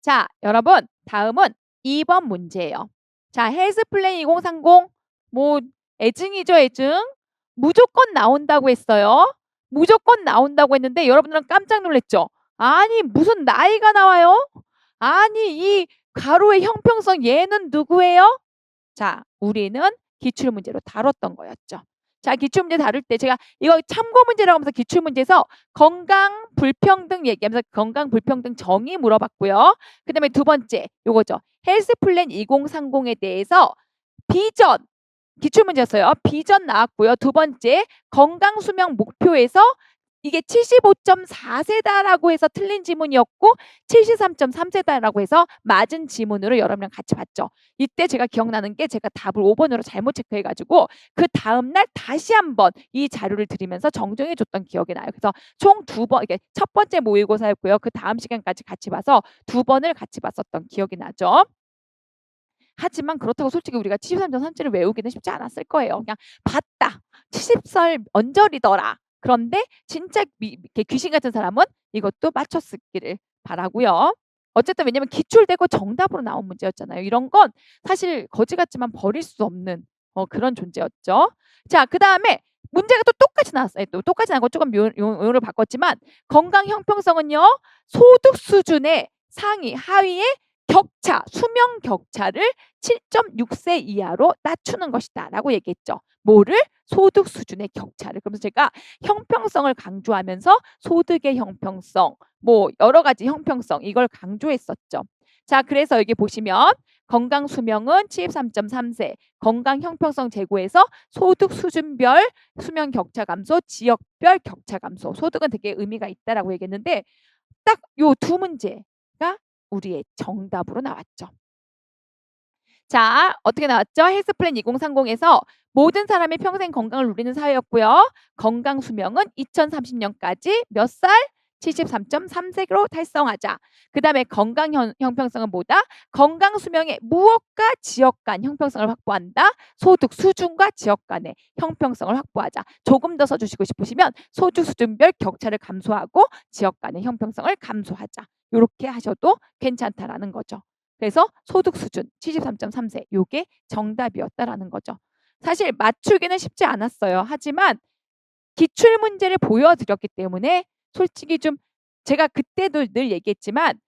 자, 여러분, 다음은 2번 문제예요. 자, 헬스 플랜 2030, 뭐 애증이죠, 애증. 무조건 나온다고 했어요. 무조건 나온다고 했는데 여러분들은 깜짝 놀랐죠? 아니, 무슨 나이가 나와요? 아니, 이 가로의 형평성 얘는 누구예요? 자, 우리는 기출문제로 다뤘던 거였죠. 자, 기출문제 다룰 때 제가 이거 참고 문제라고 하면서 기출문제에서 건강 불평등 얘기하면서 건강 불평등 정의 물어봤고요. 그 다음에 두 번째 요거죠. 헬스 플랜 2030에 대해서 비전 기출문제였어요. 비전 나왔고요. 두 번째 건강 수명 목표에서 이게 75.4세다라고 해서 틀린 지문이었고 73.3세다라고 해서 맞은 지문으로 여러분이랑 같이 봤죠. 이때 제가 기억나는 게 제가 답을 5번으로 잘못 체크해가지고 그 다음날 다시 한번 이 자료를 드리면서 정정해줬던 기억이 나요. 그래서 총 2번, 이게 첫 번째 모의고사였고요. 그 다음 시간까지 같이 봐서 2번을 같이 봤었던 기억이 나죠. 하지만 그렇다고 솔직히 우리가 73.3를 외우기는 쉽지 않았을 거예요. 그냥 봤다. 70살 언저리더라. 그런데 진짜 이렇게 귀신 같은 사람은 이것도 맞췄기를 바라고요. 어쨌든 왜냐면 기출되고 정답으로 나온 문제였잖아요. 이런 건 사실 거지 같지만 버릴 수 없는 그런 존재였죠. 자, 그 다음에 문제가 또 똑같이 나왔어요. 또 똑같이 나고 조금 요를 바꿨지만 건강 형평성은요. 소득 수준의 상위, 하위의 격차, 수명 격차를 7.6세 이하로 낮추는 것이다 라고 얘기했죠. 뭐를? 소득 수준의 격차를. 그러면서 제가 형평성을 강조하면서 소득의 형평성, 뭐 여러 가지 형평성 이걸 강조했었죠. 자, 그래서 여기 보시면 건강 수명은 73.3세, 건강 형평성 제고에서 소득 수준별 수명 격차 감소, 지역별 격차 감소, 소득은 되게 의미가 있다라고 얘기했는데 딱 요 두 문제가 우리의 정답으로 나왔죠. 자, 어떻게 나왔죠? 헬스 플랜 2030에서 모든 사람이 평생 건강을 누리는 사회였고요. 건강 수명은 2030년까지 몇 살? 73.3세로 달성하자. 그 다음에 건강 형평성은 뭐다? 건강 수명의 무엇과 지역 간 형평성을 확보한다. 소득 수준과 지역 간의 형평성을 확보하자. 조금 더 써주시고 싶으시면 소득 수준별 격차를 감소하고 지역 간의 형평성을 감소하자. 이렇게 하셔도 괜찮다라는 거죠. 그래서 소득 수준 73.3세 요게 정답이었다라는 거죠. 사실 맞추기는 쉽지 않았어요. 하지만 기출 문제를 보여드렸기 때문에 솔직히 좀 제가 그때도 늘 얘기했지만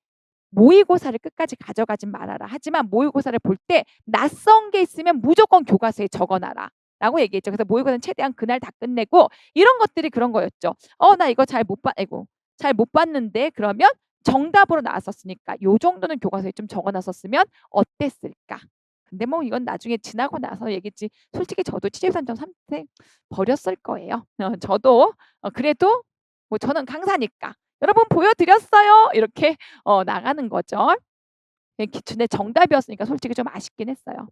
모의고사를 끝까지 가져가지 말아라. 하지만 모의고사를 볼 때 낯선 게 있으면 무조건 교과서에 적어놔라. 라고 얘기했죠. 그래서 모의고사는 최대한 그날 다 끝내고 이런 것들이 그런 거였죠. 나 이거 잘 못 봤는데 그러면 정답으로 나왔었으니까 요 정도는 교과서에 좀 적어놨었으면 어땠을까? 근데 뭐 이건 나중에 지나고 나서 얘기지. 솔직히 저도 73.3세 버렸을 거예요. 저도 그래도 뭐 저는 강사니까 여러분 보여드렸어요. 이렇게 나가는 거죠. 기출의 정답이었으니까 솔직히 좀 아쉽긴 했어요.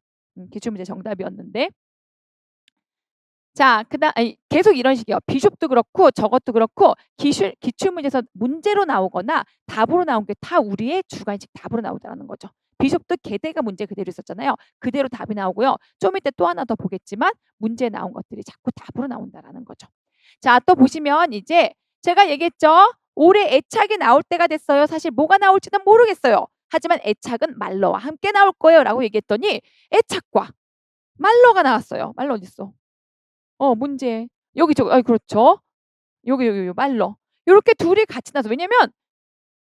기출문제 정답이었는데. 자, 계속 이런 식이요. 비숍도 그렇고 저것도 그렇고 기출문제에서 문제로 나오거나 답으로 나온 게 다 우리의 주관식 답으로 나오더라는 거죠. 비숍도 개대가 문제 그대로 있었잖아요. 그대로 답이 나오고요. 좀 이따 또 하나 더 보겠지만 문제에 나온 것들이 자꾸 답으로 나온다라는 거죠. 자, 또 보시면 이제 제가 얘기했죠. 올해 애착이 나올 때가 됐어요. 사실 뭐가 나올지는 모르겠어요. 하지만 애착은 말러와 함께 나올 거예요. 라고 얘기했더니 애착과 말러가 나왔어요. 말러 어디 있어? 문제. 여기 저기 그렇죠. 여기 말러. 요렇게 둘이 같이 나서 왜냐면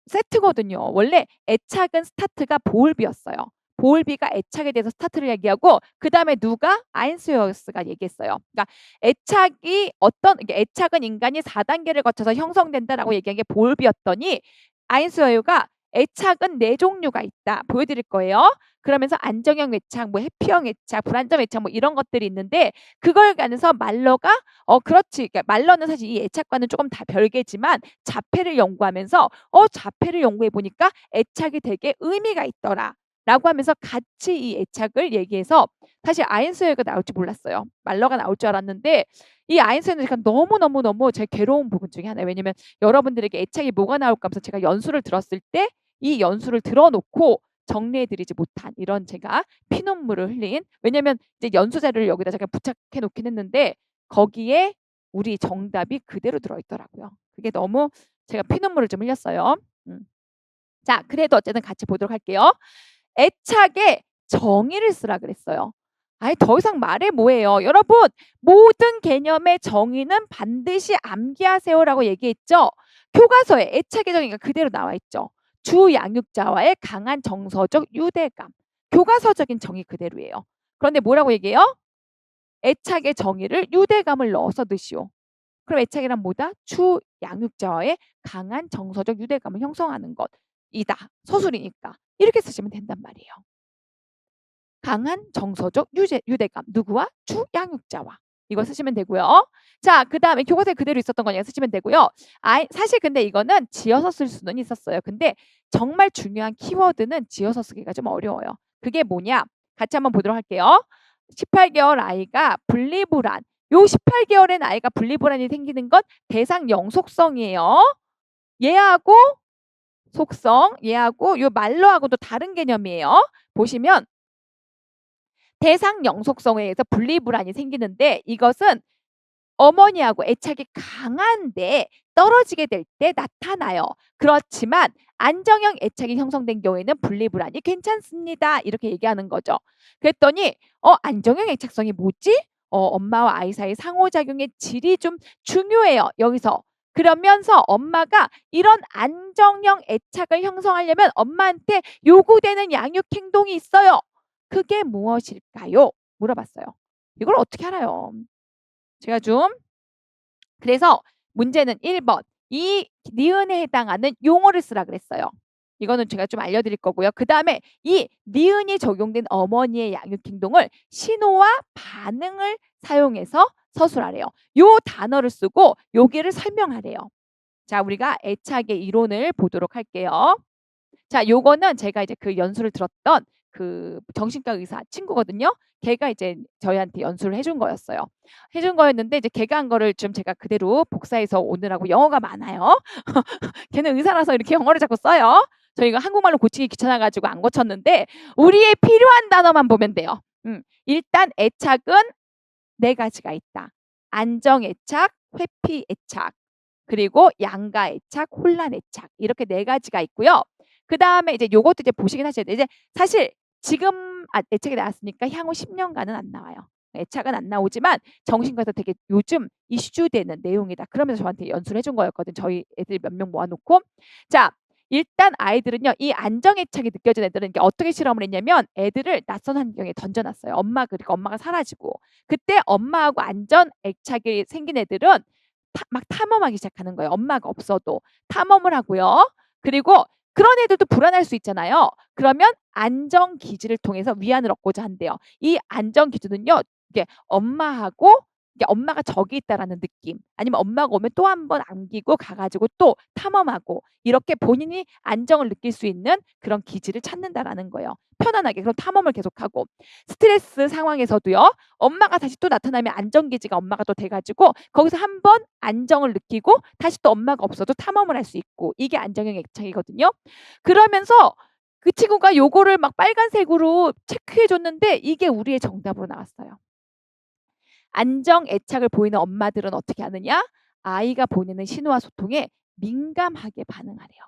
세트거든요. 원래 애착은 스타트가 보울비였어요. 보울비가 애착에 대해서 스타트를 얘기하고 그다음에 누가 아인스웨어스가 얘기했어요. 그러니까 애착은 인간이 4단계를 거쳐서 형성된다라고 얘기한 게 보울비였더니 아인스웨어가 애착은 4종류가 있다. 보여드릴 거예요. 그러면서 안정형 애착, 뭐 해피형 애착, 불안정 애착 뭐 이런 것들이 있는데 그걸 가면서 말러가 그렇지. 그러니까 말러는 사실 이 애착과는 조금 다 별개지만 자폐를 연구하면서 자폐를 연구해 보니까 애착이 되게 의미가 있더라. 라고 하면서 같이 이 애착을 얘기해서 사실 아인스웨어가 나올 줄 몰랐어요. 말러가 나올 줄 알았는데 이 아인스웨어는 너무너무 제 괴로운 부분 중에 하나예요. 왜냐면 여러분들에게 애착이 뭐가 나올까 하면서 제가 연수를 들었을 때 이 연수를 들어놓고 정리해드리지 못한 이런 제가 피눈물을 흘린 왜냐면 이제 연수 자료를 여기다 제가 부착해 놓긴 했는데 거기에 우리 정답이 그대로 들어있더라고요. 그게 너무 제가 피눈물을 좀 흘렸어요. 음. 자, 그래도 어쨌든 같이 보도록 할게요. 애착에 정의를 쓰라 그랬어요. 아이, 더 이상 말해 뭐예요. 여러분, 모든 개념의 정의는 반드시 암기하세요라고 얘기했죠. 교과서에 애착의 정의가 그대로 나와 있죠. 주 양육자와의 강한 정서적 유대감. 교과서적인 정의 그대로예요. 그런데 뭐라고 얘기해요? 애착의 정의를 유대감을 넣어서 넣으시오. 그럼 애착이란 뭐다? 주 양육자와의 강한 정서적 유대감을 형성하는 것이다. 서술이니까. 이렇게 쓰시면 된단 말이에요. 강한 정서적 유대감. 누구와? 주 양육자와. 이거 쓰시면 되고요. 자, 그 다음에 교과서에 그대로 있었던 거니까 쓰시면 되고요. 사실 근데 이거는 지어서 쓸 수는 있었어요. 근데 정말 중요한 키워드는 지어서 쓰기가 좀 어려워요. 그게 뭐냐? 같이 한번 보도록 할게요. 18개월 아이가 분리불안. 요 18개월의 아이가 분리불안이 생기는 건 대상 영속성이에요. 얘하고 속성, 얘하고 요 말로하고도 다른 개념이에요. 보시면 대상 영속성에 의해서 분리불안이 생기는데 이것은 어머니하고 애착이 강한데 떨어지게 될 때 나타나요. 그렇지만 안정형 애착이 형성된 경우에는 분리불안이 괜찮습니다. 이렇게 얘기하는 거죠. 그랬더니 안정형 애착성이 뭐지? 엄마와 아이 사이 상호작용의 질이 좀 중요해요. 여기서. 그러면서 엄마가 이런 안정형 애착을 형성하려면 엄마한테 요구되는 양육 행동이 있어요. 그게 무엇일까요? 물어봤어요. 이걸 어떻게 알아요? 제가 좀 그래서 문제는 1번 이 니은에 해당하는 용어를 쓰라 그랬어요. 이거는 제가 좀 알려드릴 거고요. 그 다음에 이 니은이 적용된 어머니의 양육 행동을 신호와 반응을 사용해서 서술하래요. 요 단어를 쓰고 여기를 설명하래요. 자, 우리가 애착의 이론을 보도록 할게요. 자, 요거는 제가 이제 그 연수를 들었던 그 정신과 의사 친구거든요. 걔가 이제 저희한테 연수를 해준 거였어요. 해준 거였는데 이제 걔가 한 거를 좀 제가 그대로 복사해서 오느라고 영어가 많아요. 걔는 의사라서 이렇게 영어를 자꾸 써요. 저희가 한국말로 고치기 귀찮아가지고 안 고쳤는데 우리의 필요한 단어만 보면 돼요. 일단 애착은 네 가지가 있다. 안정 애착, 회피 애착, 그리고 양가 애착, 혼란 애착 이렇게 네 가지가 있고요. 그 다음에 이제 요것도 이제 보시긴 하셔야 돼요. 이제 사실 지금 애착이 나왔으니까 향후 10년간은 안 나와요. 애착은 안 나오지만 정신과에서 되게 요즘 이슈되는 내용이다. 그러면서 저한테 연수를 해준 거였거든. 저희 애들 몇 명 모아놓고. 자, 일단 아이들은요. 이 안정 애착이 느껴진 애들은 이게 어떻게 실험을 했냐면 애들을 낯선 환경에 던져놨어요. 그러니까 엄마가 사라지고. 그때 엄마하고 안전 애착이 생긴 애들은 막 탐험하기 시작하는 거예요. 엄마가 없어도 탐험을 하고요. 그리고 그런 애들도 불안할 수 있잖아요. 그러면 안정 기지를 통해서 위안을 얻고자 한대요. 이 안정 기지는요. 이게 엄마하고 이게 엄마가 저기 있다라는 느낌, 아니면 엄마가 오면 또 한 번 안기고 가가지고 또 탐험하고 이렇게 본인이 안정을 느낄 수 있는 그런 기지를 찾는다라는 거예요. 편안하게 그런 탐험을 계속하고 스트레스 상황에서도요. 엄마가 다시 또 나타나면 안정기지가 엄마가 또 돼가지고 거기서 한 번 안정을 느끼고 다시 또 엄마가 없어도 탐험을 할 수 있고 이게 안정형 애착이거든요. 그러면서 그 친구가 요거를 막 빨간색으로 체크해 줬는데 이게 우리의 정답으로 나왔어요. 안정 애착을 보이는 엄마들은 어떻게 하느냐? 아이가 보내는 신호와 소통에 민감하게 반응하래요.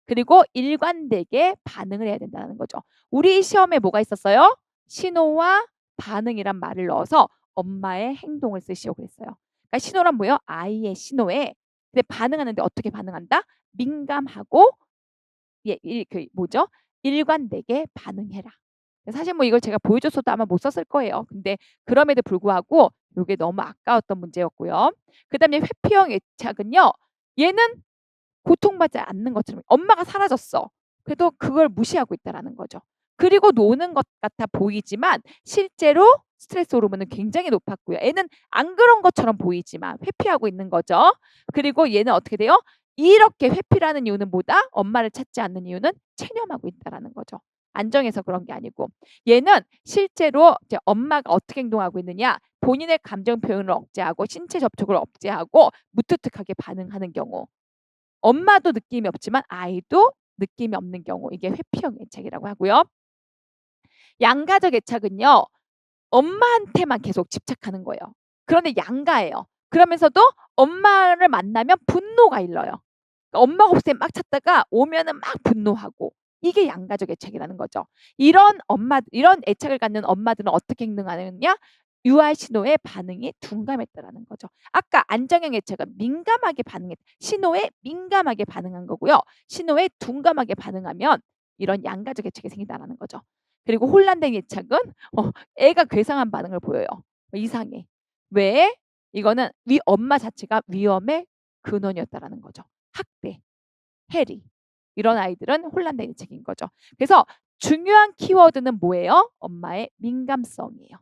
그리고 일관되게 반응을 해야 된다는 거죠. 우리 시험에 뭐가 있었어요? 신호와 반응이란 말을 넣어서 엄마의 행동을 쓰시오 그랬어요. 그러니까 신호란 뭐예요? 아이의 신호에 근데 반응하는데 어떻게 반응한다? 민감하고 그 뭐죠? 일관되게 반응해라. 사실 뭐 이걸 제가 보여줬어도 아마 못 썼을 거예요. 근데 그럼에도 불구하고 이게 너무 아까웠던 문제였고요. 그다음에 회피형 애착은요. 얘는 고통받지 않는 것처럼 엄마가 사라졌어. 그래도 그걸 무시하고 있다라는 거죠. 그리고 노는 것 같아 보이지만 실제로 스트레스 호르몬은 굉장히 높았고요. 애는 안 그런 것처럼 보이지만 회피하고 있는 거죠. 그리고 얘는 어떻게 돼요? 이렇게 회피라는 이유는 뭐다? 엄마를 찾지 않는 이유는 체념하고 있다라는 거죠. 안정해서 그런 게 아니고 얘는 실제로 이제 엄마가 어떻게 행동하고 있느냐 본인의 감정 표현을 억제하고 신체 접촉을 억제하고 무뚝뚝하게 반응하는 경우 엄마도 느낌이 없지만 아이도 느낌이 없는 경우 이게 회피형 애착이라고 하고요. 양가적 애착은요. 엄마한테만 계속 집착하는 거예요. 그런데 양가예요. 그러면서도 엄마를 만나면 분노가 일러요. 엄마가 없을 때 막 찾다가 오면은 막 분노하고 이게 양가적 애착이라는 거죠. 이런 애착을 갖는 엄마들은 어떻게 행동하느냐? 유아 신호에 반응이 둔감했다라는 거죠. 아까 안정형 애착은 민감하게 신호에 민감하게 반응한 거고요. 신호에 둔감하게 반응하면 이런 양가적 애착이 생긴다라는 거죠. 그리고 혼란된 애착은 애가 괴상한 반응을 보여요. 이상해. 왜? 이거는 엄마 자체가 위험의 근원이었다라는 거죠. 학대, 해리. 이런 아이들은 혼란된 애착인 거죠. 그래서 중요한 키워드는 뭐예요? 엄마의 민감성이에요.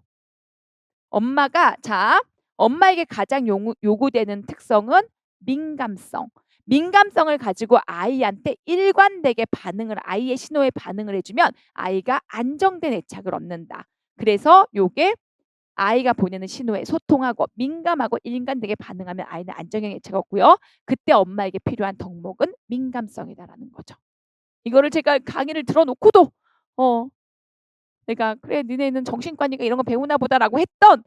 엄마에게 가장 요구되는 특성은 민감성. 민감성을 가지고 아이한테 일관되게 아이의 신호에 반응을 해주면 아이가 안정된 애착을 얻는다. 그래서 요게 아이가 보내는 신호에 소통하고 민감하고 일관되게 반응하면 아이는 안정형 애착을 얻고요. 그때 엄마에게 필요한 덕목은 민감성이다라는 거죠. 이거를 제가 강의를 들어놓고도 내가 그래 니네는 정신과니까 이런 거 배우나 보다라고 했던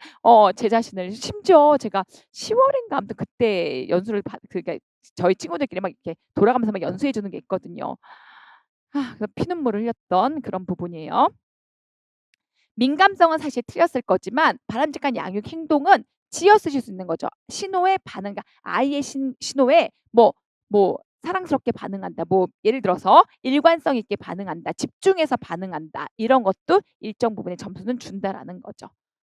제 자신을 심지어 제가 10월인가 아무튼 그때 연수를 그러니까 저희 친구들끼리 막 이렇게 돌아가면서 막 연수해 주는 게 있거든요. 그래서 피눈물을 흘렸던 그런 부분이에요. 민감성은 사실 틀렸을 거지만 바람직한 양육 행동은 지어 쓰실 수 있는 거죠. 신호에 반응, 그러니까 아이의 신호에 뭐 사랑스럽게 반응한다. 뭐 예를 들어서 일관성 있게 반응한다. 집중해서 반응한다. 이런 것도 일정 부분의 점수는 준다라는 거죠.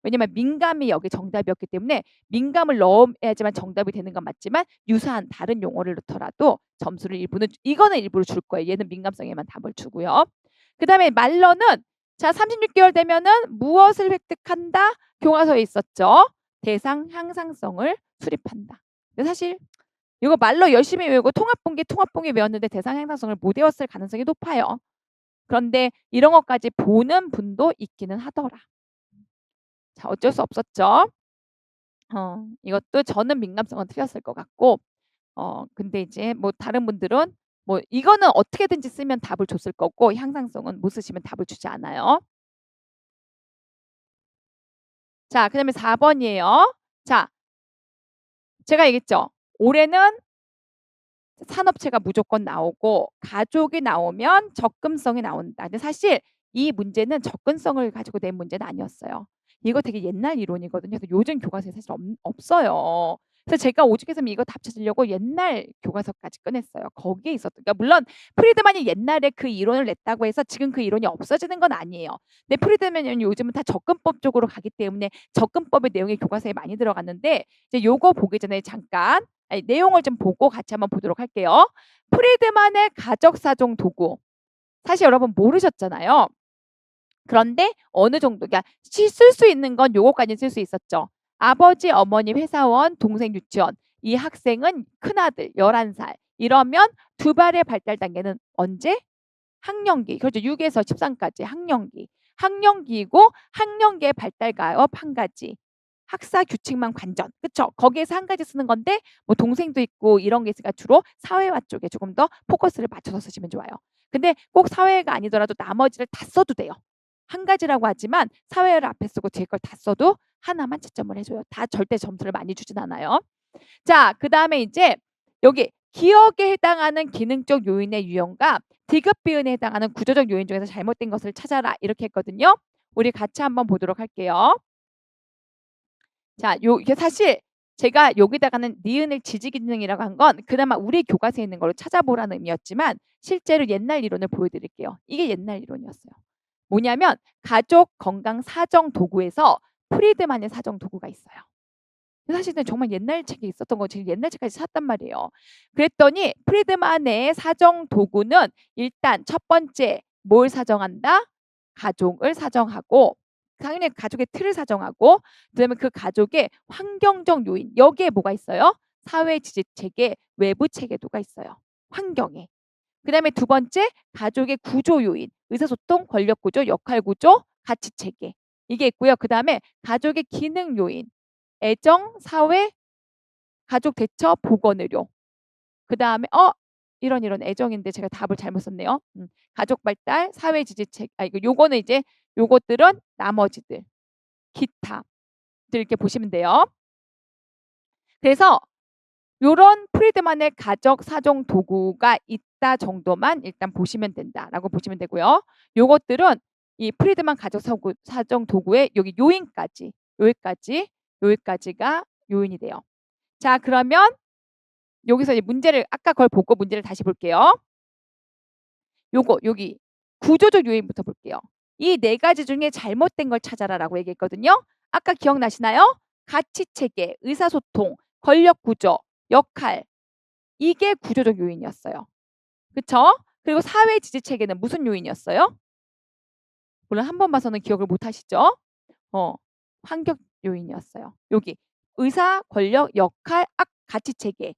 왜냐면 민감이 여기 정답이었기 때문에 민감을 넣어야지만 정답이 되는 건 맞지만 유사한 다른 용어를 넣더라도 점수를 이거는 일부러 줄 거예요. 얘는 민감성에만 답을 주고요. 그다음에 말러는 자 36개월 되면은 무엇을 획득한다? 교과서에 있었죠. 대상 향상성을 수립한다. 근데 사실 이거 말러 열심히 외우고 통합봉기 외웠는데 대상 향상성을 못 외웠을 가능성이 높아요. 그런데 이런 것까지 보는 분도 있기는 하더라. 자, 어쩔 수 없었죠. 이것도 저는 민감성은 틀렸을 것 같고 근데 이제 뭐 다른 분들은 뭐 이거는 어떻게든지 쓰면 답을 줬을 거고 향상성은 못 쓰시면 답을 주지 않아요. 자, 그다음에 4번이에요. 자, 제가 얘기했죠. 올해는 산업체가 무조건 나오고 가족이 나오면 접근성이 나온다. 근데 사실 이 문제는 접근성을 가지고 낸 문제는 아니었어요. 이거 되게 옛날 이론이거든요. 그래서 요즘 교과서에 사실 없어요. 그래서 제가 오죽 했으면 이거 답 찾으려고 옛날 교과서까지 꺼냈어요. 거기에 있었던. 그러니까 물론 프리드만이 옛날에 그 이론을 냈다고 해서 지금 그 이론이 없어지는 건 아니에요. 근데 프리드만은 요즘은 다 접근법 쪽으로 가기 때문에 접근법의 내용이 교과서에 많이 들어갔는데 이제 요거 보기 전에 잠깐 내용을 좀 보고 같이 한번 보도록 할게요. 프리드만의 가족사정 도구. 사실 여러분 모르셨잖아요. 그런데 어느 정도 그러니까 쓸 수 있는 건 요거까지 쓸 수 있었죠. 아버지, 어머니, 회사원, 동생 유치원. 이 학생은 큰아들 11살. 이러면 두 발의 발달 단계는 언제? 학령기. 그렇죠. 6에서 13까지 학령기. 학령기이고 학령기의 발달 가업 한 가지. 학사 규칙만 관전. 그쵸? 거기에서 한 가지 쓰는 건데 뭐 동생도 있고 이런 게 있으니까 주로 사회화 쪽에 조금 더 포커스를 맞춰서 쓰시면 좋아요. 근데 꼭 사회가 아니더라도 나머지를 다 써도 돼요. 한 가지라고 하지만 사회를 앞에 쓰고 뒤에 걸 다 써도 하나만 채점을 해줘요. 다 절대 점수를 많이 주진 않아요. 자, 그 다음에 이제 여기 기억에 해당하는 기능적 요인의 유형과 디귿 비은에 해당하는 구조적 요인 중에서 잘못된 것을 찾아라 이렇게 했거든요. 우리 같이 한번 보도록 할게요. 자, 이게 사실 제가 여기다가는 니은을 지지 기능이라고 한 건 그나마 우리 교과서에 있는 걸로 찾아보라는 의미였지만 실제로 옛날 이론을 보여드릴게요. 이게 옛날 이론이었어요. 뭐냐면 가족 건강 사정 도구에서 프리드만의 사정 도구가 있어요. 사실은 정말 옛날 책에 있었던 거 제가 옛날 책까지 찾았단 말이에요. 그랬더니 프리드만의 사정 도구는 일단 첫 번째 뭘 사정한다? 가족을 사정하고 당연히 가족의 틀을 사정하고 그다음에 그 가족의 환경적 요인 여기에 뭐가 있어요? 사회 지지 체계, 외부 체계도가 있어요. 환경에. 그다음에 두 번째 가족의 구조 요인, 의사소통, 권력 구조, 역할 구조, 가치 체계. 이게 있고요. 그다음에 가족의 기능 요인, 애정, 사회, 가족 대처, 보건 의료. 그다음에 이런 애정인데 제가 답을 잘못 썼네요. 가족 발달, 사회 지지책. 이거 요거는 이제 요것들은 나머지들. 기타. 이렇게 보시면 돼요. 그래서 요런 프리드만의 가적 사정 도구가 있다 정도만 일단 보시면 된다라고 보시면 되고요. 요것들은 이 프리드만 가적 사정 도구의 여기 요인까지, 여기까지가 요인이 돼요. 자, 그러면 여기서 이제 문제를 아까 걸 보고 문제를 다시 볼게요. 요거 여기 구조적 요인부터 볼게요. 이 네 가지 중에 잘못된 걸 찾아라라고 얘기했거든요. 아까 기억나시나요? 가치 체계, 의사소통, 권력 구조, 역할 이게 구조적 요인이었어요. 그쵸? 그리고 사회 지지 체계는 무슨 요인이었어요? 물론 한 번 봐서는 기억을 못 하시죠? 환경 요인이었어요. 여기 의사, 권력, 역할, 가치 체계.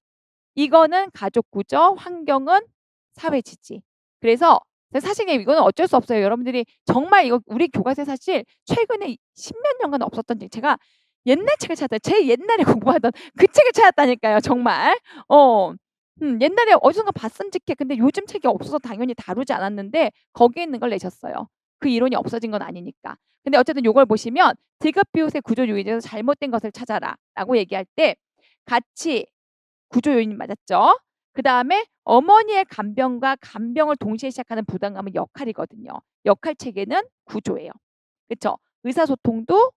이거는 가족 구조, 환경은 사회 지지. 그래서 사실 이거는 어쩔 수 없어요. 여러분들이 정말 이거 우리 교과서에 사실 최근에 10몇 년간 없었던 책, 제가 옛날 책을 찾았어요. 제 옛날에 공부하던 그 책을 찾았다니까요. 정말. 옛날에 어디선가 봤음직해. 근데 요즘 책이 없어서 당연히 다루지 않았는데 거기에 있는 걸 내셨어요. 그 이론이 없어진 건 아니니까. 근데 어쨌든 요걸 보시면 등급 비웃의 구조 요인에서 잘못된 것을 찾아라라고 얘기할 때 가치 구조 요인 맞았죠? 그다음에 어머니의 간병과 간병을 동시에 시작하는 부담감은 역할이거든요. 역할 체계는 구조예요. 그렇죠? 의사소통도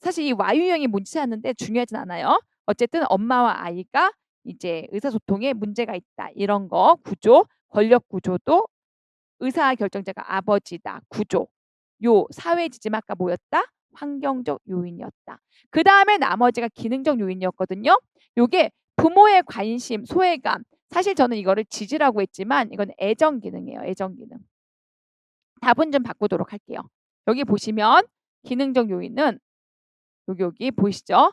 사실 이 와유형이 뭔지 찾았는데 중요하진 않아요. 어쨌든 엄마와 아이가 이제 의사소통에 문제가 있다. 이런 거 구조, 권력 구조도 의사결정자가 아버지다. 구조. 요 사회 지침 아까 뭐였다? 환경적 요인이었다. 그다음에 나머지가 기능적 요인이었거든요. 요게 부모의 관심, 소외감. 사실 저는 이거를 지지라고 했지만 이건 애정 기능이에요. 애정 기능. 답은 좀 바꾸도록 할게요. 여기 보시면 기능적 요인은 여기 보이시죠?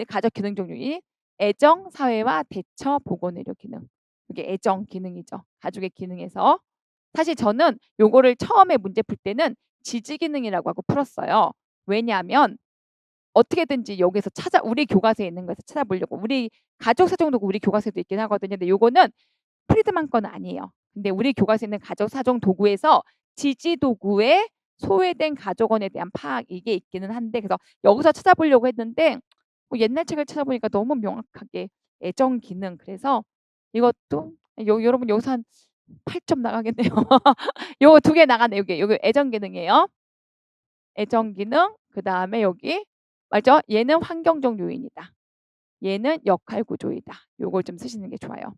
가족 기능적 요인. 애정, 사회와 대처, 보건 의료 기능. 이게 애정 기능이죠. 가족의 기능에서. 사실 저는 요거를 처음에 문제 풀 때는 지지 기능이라고 하고 풀었어요. 왜냐하면 어떻게든지 여기서 우리 교과서에 있는 거에서 찾아보려고. 우리 가족 사정도구 우리 교과서에도 있긴 하거든요. 근데 요거는 프리드만 건 아니에요. 근데 우리 교과서에 있는 가족 사정 도구에서 지지 도구에 소외된 가족원에 대한 파악 이게 있기는 한데 그래서 여기서 찾아보려고 했는데 뭐 옛날 책을 찾아보니까 너무 명확하게 애정 기능 그래서 이것도 여러분 여기서 한 8점 나가겠네요. 요거 두 개 나가네. 여기 애정 기능이에요. 애정 기능 그다음에 여기 맞죠? 얘는 환경적 요인이다. 얘는 역할 구조이다. 요걸 좀 쓰시는 게 좋아요.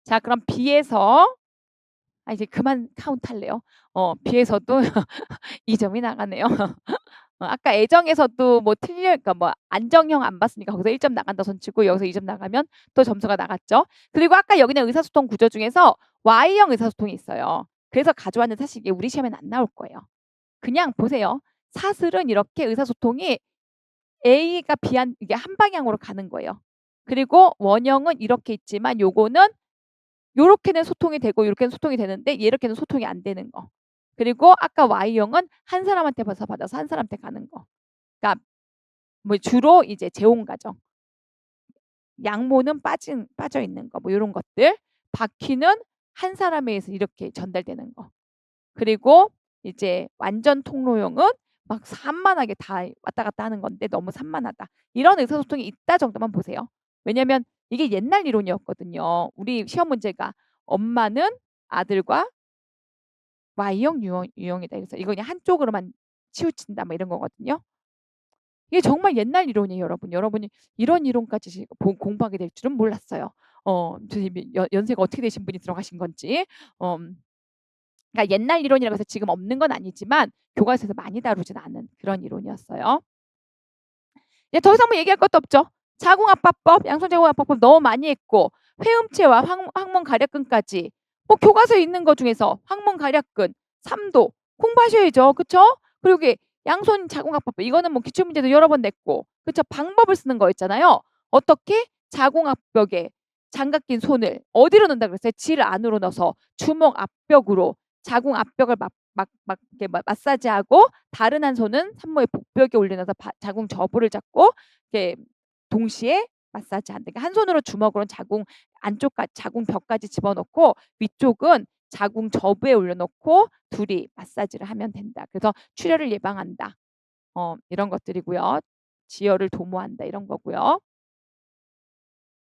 자, 그럼 B에서 이제 그만 카운트 할래요. B에서도 2점이 나가네요. 아까 애정에서도 뭐 그러니까 뭐 안정형 안 봤으니까 거기서 1점 나간다 손 치고 여기서 2점 나가면 또 점수가 나갔죠. 그리고 아까 여기는 의사소통 구조 중에서 Y형 의사소통이 있어요. 그래서 가져왔는데 사실 이게 우리 시험에는 안 나올 거예요. 그냥 보세요. 사슬은 이렇게 의사소통이 A가 이게 한 방향으로 가는 거예요. 그리고 원형은 이렇게 있지만 요거는 요렇게는 소통이 되고 요렇게는 소통이 되는데 이렇게는 소통이 안 되는 거. 그리고 아까 Y형은 한 사람한테 받아서 한 사람한테 가는 거. 그러니까 뭐 주로 이제 재혼 가정. 양모는 빠져 있는 거. 뭐 요런 것들. 바퀴는 한 사람에 의해서 이렇게 전달되는 거. 그리고 이제 완전 통로형은 막 산만하게 다 왔다 갔다 하는 건데 너무 산만하다. 이런 의사소통이 있다 정도만 보세요. 왜냐면 이게 옛날 이론이었거든요. 우리 시험 문제가 엄마는 아들과 Y형 유형이다. 그래서 이거 그냥 한쪽으로만 치우친다 뭐 이런 거거든요. 이게 정말 옛날 이론이에요, 여러분. 여러분이 이런 이론까지 공부하게 될 줄은 몰랐어요. 연세가 어떻게 되신 분이 들어가신 건지. 그러니까 옛날 이론이라고 해서 지금 없는 건 아니지만 교과서에서 많이 다루진 않은 그런 이론이었어요. 이제 더 이상 뭐 얘기할 것도 없죠. 자궁압파법, 양손자궁압파법 너무 많이 했고 회음체와 항문 가략근까지 뭐 교과서에 있는 것 중에서 항문 가략근, 3도 공부하셔야죠. 그쵸? 그리고 양손 자궁압파법 이거는 뭐 기출문제도 여러 번 냈고 그쵸? 방법을 쓰는 거였잖아요. 어떻게? 자궁압벽에 장갑 낀 손을 어디로 넣는다 그랬어요? 질 안으로 넣어서 주먹 앞벽으로 자궁 앞벽을 이렇게 마사지하고 다른 한 손은 산모의 복벽에 올려놔서 자궁 저부를 잡고 이렇게 동시에 마사지한다. 그러니까 한 손으로 주먹으로는 자궁 안쪽까지 자궁 벽까지 집어넣고 위쪽은 자궁 저부에 올려놓고 둘이 마사지를 하면 된다. 그래서 출혈을 예방한다. 이런 것들이고요. 지혈을 도모한다 이런 거고요.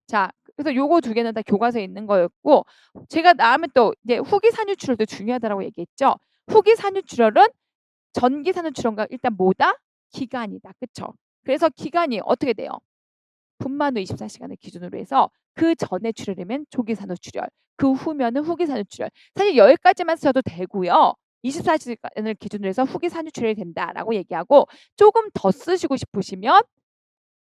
자, 그래서 요거 두 개는 다 교과서에 있는 거였고 제가 다음에 또 이제 후기 산유출혈도 중요하다라고 얘기했죠. 후기 산유출혈은 전기 산유출혈과 일단 뭐다? 기간이다. 그쵸? 그래서 기간이 어떻게 돼요? 분만 후 24시간을 기준으로 해서 그 전에 출혈이면 조기 산후출혈, 그 후면은 후기 산후출혈. 사실 여기까지만 써도 되고요. 24시간을 기준으로 해서 후기 산후출혈이 된다라고 얘기하고 조금 더 쓰시고 싶으시면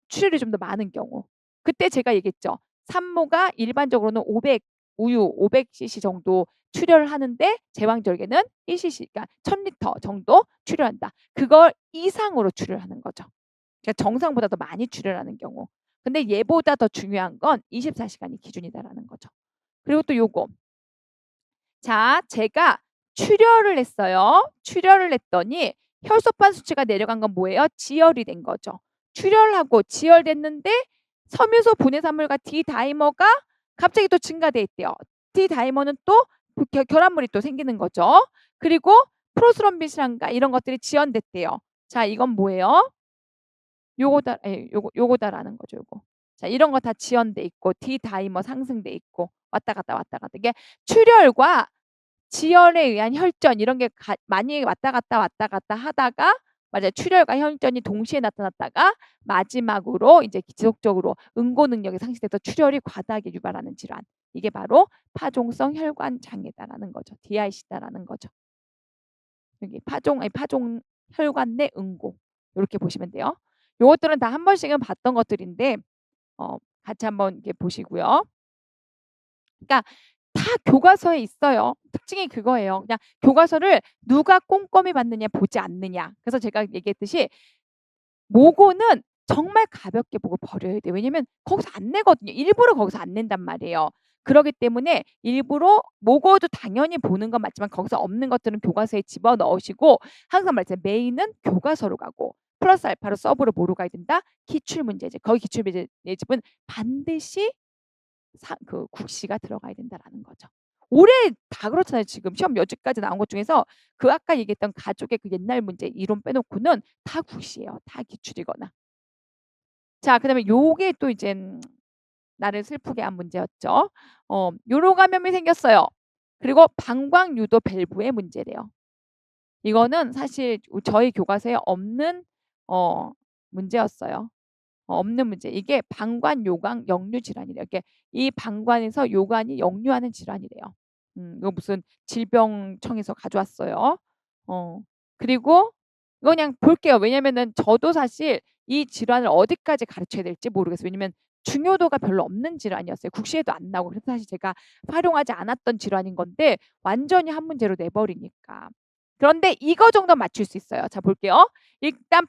출혈이 좀 더 많은 경우. 그때 제가 얘기했죠. 산모가 일반적으로는 500 우유 500cc 정도 출혈을 하는데 제왕절개는 1cc 그러니까 1000리터 정도 출혈한다. 그걸 이상으로 출혈하는 거죠. 그러니까 정상보다 더 많이 출혈하는 경우. 근데 얘보다 더 중요한 건 24시간이 기준이다라는 거죠. 그리고 또 요거. 자, 제가 출혈을 했어요. 출혈을 했더니 혈소판 수치가 내려간 건 뭐예요? 지혈이 된 거죠. 출혈하고 지혈됐는데 섬유소 분해산물과 디다이머가 갑자기 또 증가돼 있대요. 디다이머는 또 결합물이 또 생기는 거죠. 그리고 프로스럼빗이란가 이런 것들이 지연됐대요. 자, 이건 뭐예요? 요거다, 예, 요거다라는 거죠. 요거. 자, 이런 거 다 지연돼 있고 디다이머 상승돼 있고 왔다 갔다 왔다 갔다. 이게 출혈과 지혈에 의한 혈전 이런 게 많이 왔다 갔다 하다가 맞아요. 출혈과 혈전이 동시에 나타났다가 마지막으로 이제 지속적으로 응고 능력이 상실돼서 출혈이 과다하게 유발하는 질환. 이게 바로 파종성 혈관 장애다라는 거죠. DIC다라는 거죠. 여기 파종 혈관 내 응고. 이렇게 보시면 돼요. 요것들은 다 한 번씩은 봤던 것들인데 같이 한번 이렇게 보시고요. 그러니까 다 교과서에 있어요. 특징이 그거예요. 그냥 교과서를 누가 꼼꼼히 봤느냐 보지 않느냐. 그래서 제가 얘기했듯이 모고는 정말 가볍게 보고 버려야 돼요. 왜냐면 거기서 안 내거든요. 일부러 거기서 안 낸단 말이에요. 그러기 때문에 일부러 모고도 당연히 보는 건 맞지만 거기서 없는 것들은 교과서에 집어넣으시고 항상 말했잖아요. 메인은 교과서로 가고 플러스 알파로 서브로 뭐로 가야 된다? 기출문제집. 거기 기출문제집은 반드시 그 국시가 들어가야 된다라는 거죠. 올해 다 그렇잖아요. 지금 시험 여지까지 나온 것 중에서 그 아까 얘기했던 가족의 그 옛날 문제 이론 빼놓고는 다 국시예요. 다 기출이거나. 자, 그다음에 요게 또 이제 나를 슬프게 한 문제였죠. 요로 감염이 생겼어요. 그리고 방광유도 밸브의 문제래요. 이거는 사실 저희 교과서에 없는 문제였어요. 없는 문제. 이게 방관 요강 역류 질환이래요. 이게 이 방관에서 요관이 역류하는 질환이래요. 이거 무슨 질병청에서 가져왔어요. 그리고 이거 그냥 볼게요. 왜냐면은 저도 사실 이 질환을 어디까지 가르쳐야 될지 모르겠어요. 왜냐면 중요도가 별로 없는 질환이었어요. 국시에도 안 나오고 그래서 사실 제가 활용하지 않았던 질환인 건데 완전히 한 문제로 내버리니까. 그런데 이거 정도 맞출 수 있어요. 자, 볼게요. 일단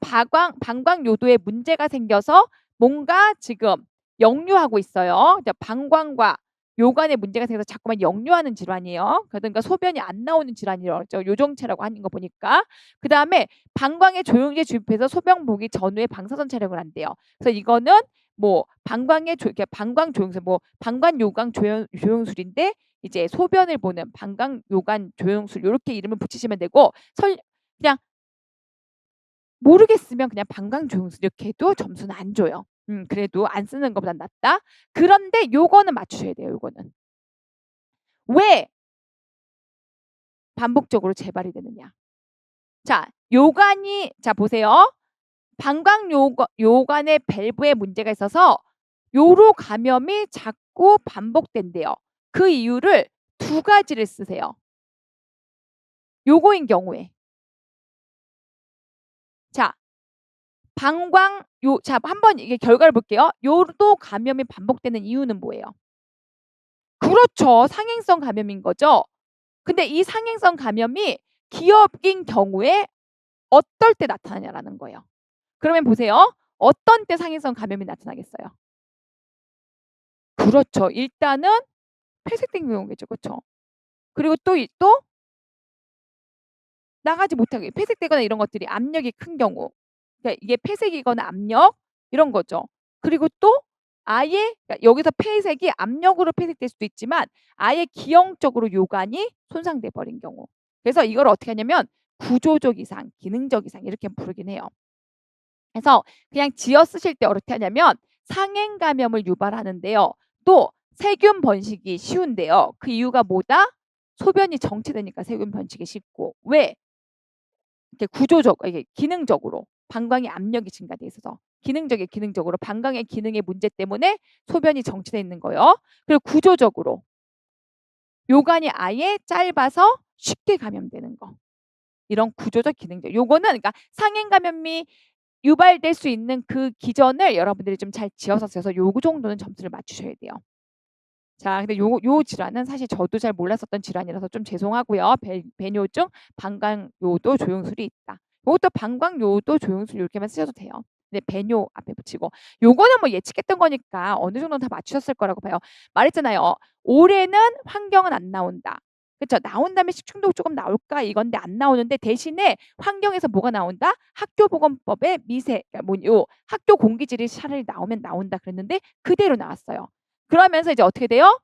방광요도에 문제가 생겨서 뭔가 지금 역류하고 있어요. 방광과 요관에 문제가 생겨서 자꾸만 역류하는 질환이에요. 그러니까 소변이 안 나오는 질환이죠. 요정체라고 하는 거 보니까. 그다음에 방광의 조영제 주입해서 소변 보기 전후에 방사선 촬영을 한대요. 그래서 이거는 뭐 방광의 방광 조영술 뭐 방광 요강 조영술인데 이제 소변을 보는 방광 요관 조영술 이렇게 이름을 붙이시면 되고 그냥 모르겠으면 그냥 방광 조영술 이렇게 해도 점수는 안 줘요. 그래도 안 쓰는 것보단 낫다. 그런데 요거는 맞추셔야 돼요. 요거는. 왜 반복적으로 재발이 되느냐. 자, 요관이 자 보세요. 방광 요관의 밸브에 문제가 있어서 요로 감염이 자꾸 반복된대요. 그 이유를 두 가지를 쓰세요. 요거인 경우에. 자, 자, 한번 이게 결과를 볼게요. 요로 감염이 반복되는 이유는 뭐예요? 그렇죠. 상행성 감염인 거죠. 근데 이 상행성 감염이 기업인 경우에 어떨 때 나타나냐라는 거예요. 그러면 보세요. 어떤 때 상행성 감염이 나타나겠어요? 그렇죠. 일단은 폐색된 경우겠죠. 그렇죠. 그리고 또 나가지 못하게 폐색되거나 이런 것들이 압력이 큰 경우. 그러니까 이게 폐색이거나 압력 이런 거죠. 그리고 또 아예 그러니까 여기서 폐색이 압력으로 폐색될 수도 있지만 아예 기형적으로 요관이 손상돼 버린 경우. 그래서 이걸 어떻게 하냐면 구조적 이상, 기능적 이상 이렇게 부르긴 해요. 그래서 그냥 지어 쓰실 때 어떻게 하냐면 상행 감염을 유발하는데요. 또 세균 번식이 쉬운데요. 그 이유가 뭐다? 소변이 정체되니까 세균 번식이 쉽고. 왜? 이렇게 이게 기능적으로 방광의 압력이 증가돼 있어서 기능적으로 방광의 기능의 문제 때문에 소변이 정체돼 있는 거예요. 그리고 구조적으로 요관이 아예 짧아서 쉽게 감염되는 거. 이런 구조적 기능적. 요거는 그러니까 상행 감염이 유발될 수 있는 그 기전을 여러분들이 좀 잘 지어서 써서 요 정도는 점수를 맞추셔야 돼요. 자, 근데 요 질환은 사실 저도 잘 몰랐었던 질환이라서 좀 죄송하고요. 배뇨증, 방광요도 조영술이 있다. 요것도 방광요도 조영술 이렇게만 쓰셔도 돼요. 근데 배뇨 앞에 붙이고 요거는 뭐 예측했던 거니까 어느 정도는 다 맞추셨을 거라고 봐요. 말했잖아요. 올해는 환경은 안 나온다. 그렇죠? 나온다면 식중독 조금 나올까 이건데 안 나오는데 대신에 환경에서 뭐가 나온다? 학교보건법에 그러니까 요 학교 공기질이 차라리 나오면 나온다 그랬는데 그대로 나왔어요. 그러면서 이제 어떻게 돼요?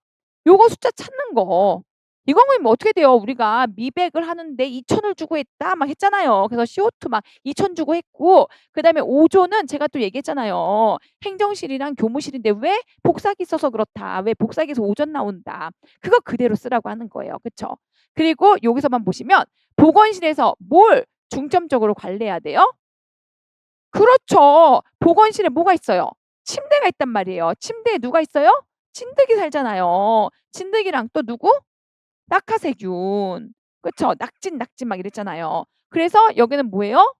요거 숫자 찾는 거. 이거는 뭐 어떻게 돼요? 우리가 미백을 하는데 2,000을 주고 했다 막 했잖아요. 그래서 CO2 막 2,000 주고 했고 그다음에 오존은 제가 또 얘기했잖아요. 행정실이랑 교무실인데 왜 복사기 써서 그렇다. 왜 복사기에서 오존 나온다. 그거 그대로 쓰라고 하는 거예요. 그쵸? 그리고 여기서만 보시면 보건실에서 뭘 중점적으로 관리해야 돼요? 그렇죠. 보건실에 뭐가 있어요? 침대가 있단 말이에요. 침대에 누가 있어요? 진드기 살잖아요. 진드기랑 또 누구? 낙하세균. 그쵸? 낙진 막 이랬잖아요. 그래서 여기는 뭐예요?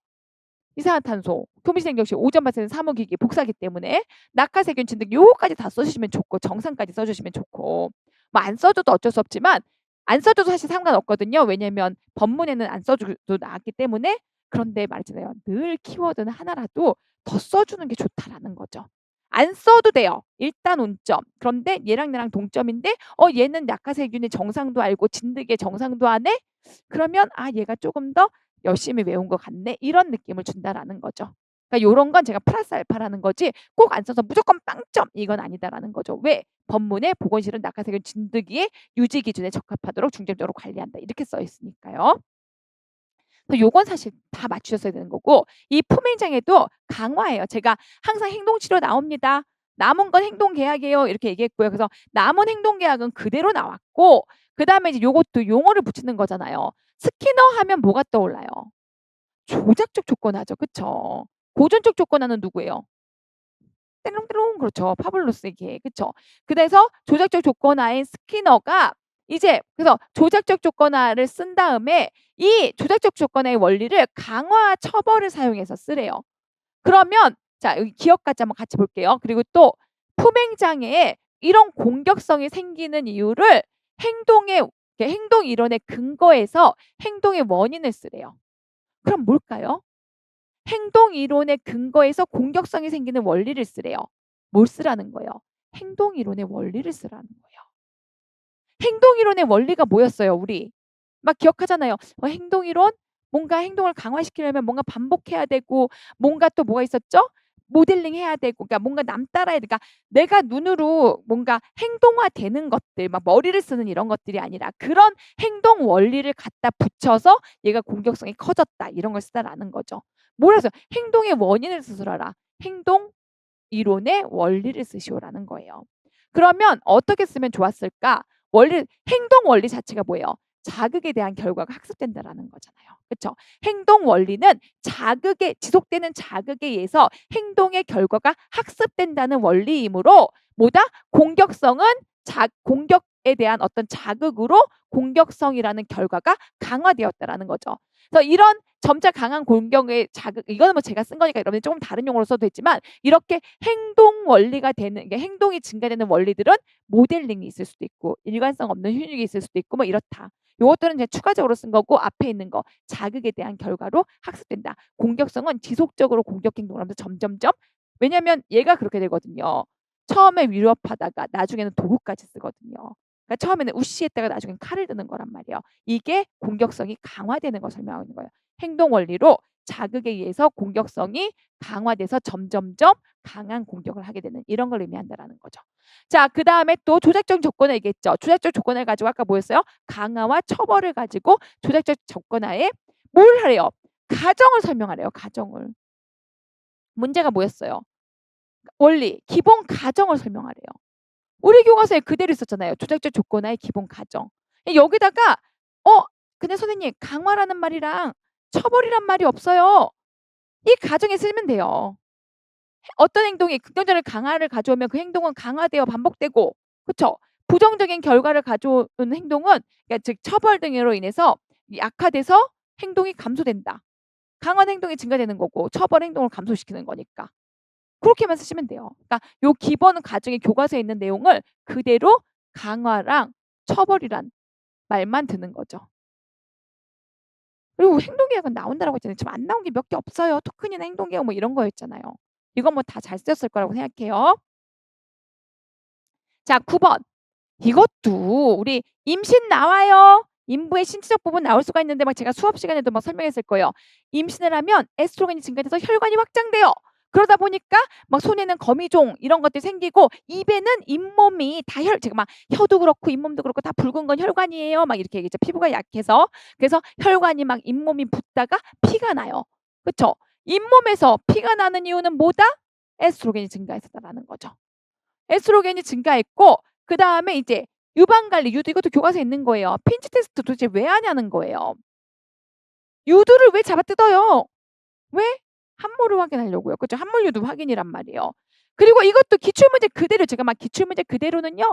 이산화탄소, 교미생경식, 오존 발생 사무기기, 복사기 때문에 낙하세균, 진드기 요거까지 다 써주시면 좋고 정상까지 써주시면 좋고 뭐 안 써줘도 어쩔 수 없지만 안 써줘도 사실 상관없거든요. 왜냐면 법문에는 안 써줘도 나왔기 때문에 그런데 말했잖아요. 늘 키워드는 하나라도 더 써주는 게 좋다라는 거죠. 안 써도 돼요. 일단 운점. 그런데 얘랑 나랑 동점인데 얘는 낙하세균의 정상도 알고 진드기의 정상도 아네? 그러면 얘가 조금 더 열심히 외운 것 같네. 이런 느낌을 준다라는 거죠. 그러니까 요런 건 제가 플러스 알파라는 거지 꼭 안 써서 무조건 빵점 이건 아니다라는 거죠. 왜? 법문에 보건실은 낙하세균 진드기의 유지 기준에 적합하도록 중점적으로 관리한다. 이렇게 써 있으니까요. 그래서 요건 사실 다 맞추셨어야 되는 거고 이 품행장애도 강화예요. 제가 항상 행동치료 나옵니다. 남은 건 행동계약이에요. 이렇게 얘기했고요. 그래서 남은 행동계약은 그대로 나왔고 그다음에 이제 요것도 용어를 붙이는 거잖아요. 스키너 하면 뭐가 떠올라요? 조작적 조건하죠. 그쵸? 고전적 조건하는 누구예요? 떼롱떼롱 그렇죠. 파블로스에게. 그쵸? 그래서 조작적 조건하인 스키너가 이제 그래서 조작적 조건하를 쓴 다음에 이 조작적 조건의 원리를 강화 처벌을 사용해서 쓰래요. 그러면 자 여기 기억까지 한번 같이 볼게요. 그리고 또 품행장애에 이런 공격성이 생기는 이유를 행동 이론의 근거에서 행동의 원인을 쓰래요. 그럼 뭘까요? 행동 이론의 근거에서 공격성이 생기는 원리를 쓰래요. 뭘 쓰라는 거예요? 행동 이론의 원리를 쓰라는 거예요. 행동 이론의 원리가 뭐였어요, 우리? 막 기억하잖아요. 행동 이론? 뭔가 행동을 강화시키려면 뭔가 반복해야 되고 뭔가 또 뭐가 있었죠? 모델링 해야 되고 그러니까 뭔가 남 따라야 되니까 내가 눈으로 뭔가 행동화되는 것들 막 머리를 쓰는 이런 것들이 아니라 그런 행동 원리를 갖다 붙여서 얘가 공격성이 커졌다. 이런 걸 쓰다라는 거죠. 뭐라서 행동의 원인을 쓰소라라. 행동 이론의 원리를 쓰시오라는 거예요. 그러면 어떻게 쓰면 좋았을까? 행동 원리 자체가 뭐예요? 자극에 대한 결과가 학습된다라는 거잖아요. 그렇죠? 행동 원리는 지속되는 자극에 의해서 행동의 결과가 학습된다는 원리이므로 뭐다? 공격에 대한 어떤 자극으로 공격성이라는 결과가 강화되었다라는 거죠. 그래서 이런 점차 강한 공격의 자극 이거는 뭐 제가 쓴 거니까 여러분이 조금 다른 용어로 써도 되지만 이렇게 행동 원리가 되는 행동이 증가되는 원리들은 모델링이 있을 수도 있고 일관성 없는 훈육이 있을 수도 있고 뭐 이렇다. 요것들은 이제 추가적으로 쓴 거고 앞에 있는 거 자극에 대한 결과로 학습된다. 공격성은 지속적으로 공격 행동을 하면서 점점점 왜냐면 얘가 그렇게 되거든요. 처음에 위협하다가 나중에는 도구까지 쓰거든요. 그러니까 처음에는 우시했다가 나중엔 칼을 드는 거란 말이에요. 이게 공격성이 강화되는 걸 설명하는 거예요. 행동 원리로 자극에 의해서 공격성이 강화돼서 점점점 강한 공격을 하게 되는 이런 걸 의미한다라는 거죠. 자, 그 다음에 또 조작적 조건을 얘기했죠. 조작적 조건을 가지고 아까 뭐였어요? 강화와 처벌을 가지고 조작적 조건하에 뭘 하래요? 가정을 설명하래요. 가정을. 문제가 뭐였어요? 원리, 기본 가정을 설명하래요. 우리 교과서에 그대로 있었잖아요. 조작적 조건하의 기본 가정. 여기다가 근데 선생님 강화라는 말이랑 처벌이란 말이 없어요. 이 가정에 쓰면 돼요. 어떤 행동이 긍정적인 강화를 가져오면 그 행동은 강화되어 반복되고, 그쵸? 부정적인 결과를 가져오는 행동은, 그러니까 즉 처벌 등으로 인해서 약화돼서 행동이 감소된다. 강한 행동이 증가되는 거고 처벌 행동을 감소시키는 거니까. 그렇게만 쓰시면 돼요. 그러니까 요 기본 가정의 교과서에 있는 내용을 그대로 강화랑 처벌이란 말만 드는 거죠. 그리고 행동계약은 나온다라고 했잖아요. 지금 안 나온 게 몇 개 없어요. 토큰이나 행동계약 뭐 이런 거였잖아요. 이건 뭐 다 잘 쓰였을 거라고 생각해요. 자, 9번. 이것도 우리 임신 나와요. 인부의 신체적 부분 나올 수가 있는데 막 제가 수업 시간에도 막 설명했을 거예요. 임신을 하면 에스트로겐이 증가돼서 혈관이 확장돼요. 그러다 보니까 막 손에는 거미종 이런 것들이 생기고 입에는 잇몸이 다 제가 막 혀도 그렇고 잇몸도 그렇고 다 붉은 건 혈관이에요. 막 이렇게 얘기했죠. 피부가 약해서. 그래서 혈관이 막 잇몸이 붓다가 피가 나요. 그렇죠? 잇몸에서 피가 나는 이유는 뭐다? 에스트로겐이 증가해서다라는 거죠. 에스트로겐이 증가했고 그다음에 이제 유방관리, 유두 이것도 교과서에 있는 거예요. 핀치 테스트 도대체 왜 하냐는 거예요. 유두를 왜 잡아뜯어요? 왜? 함몰을 확인하려고요. 그죠? 함몰 유두 확인이란 말이에요. 그리고 이것도 기출문제 그대로 제가 막 기출문제 그대로는요.